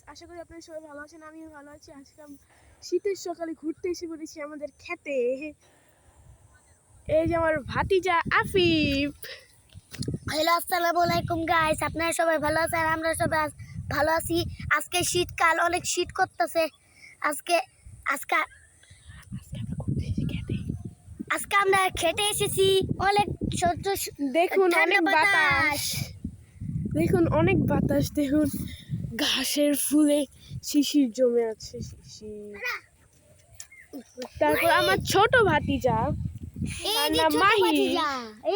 আশা করি আপনারা সবাই ভালো আছেন। আমিও ভালো আছি। আজকে শীতের সকালে ঘুরতে এসে পড়েছি আমাদের খেতে। এই যে আমার ভাতিজা আফিফ। হ্যালো, আসসালামু আলাইকুম গাইস। আপনারা সবাই ভালো আছেন? আমরা সবাই ভালো আছি। আজকে শীতকাল, অনেক শীত করতেছে। আজকে আজকে আজকে আমরা খেতে এসেছি। অনেক সহ্য দেখুন ঠান্ডা অনেক বাতাস, দেখুন অনেক বাতাস, দেখুন ঘাসের ফুলে শিশির জমে আছে, শিশির। তারপর আমার ছোট ভাতিজা, এই তার যে নাম ছোট মাহি। ভাতিজা,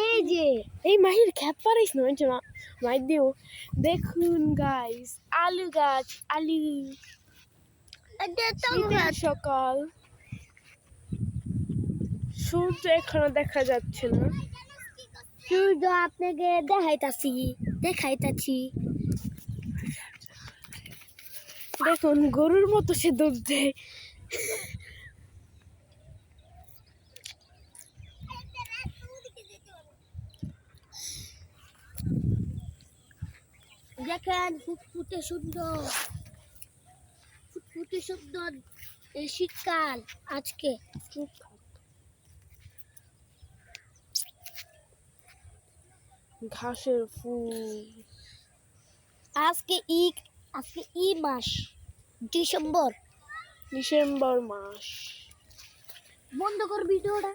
এই যে এই মাহির খ্যাপ পারিস না, ওই যে মাই দিও। দেখুন গাইস, আলু গাছ, আলু। শীতের সকাল, সূর্য এখনো দেখা যাচ্ছে না। সূর্য আপনাকে দেখাইতাছি। দেখুন গরুর মতো সে দুধ দেয়। দেখেন ফুটফুটে সুন্দর, ফুটফুটে সুন্দর এই শীতকাল। আজকে ঘাসের ফুল। আজকে ই মাস, ডিসেম্বর মাস। বন্ধ কর ভিডিওটা।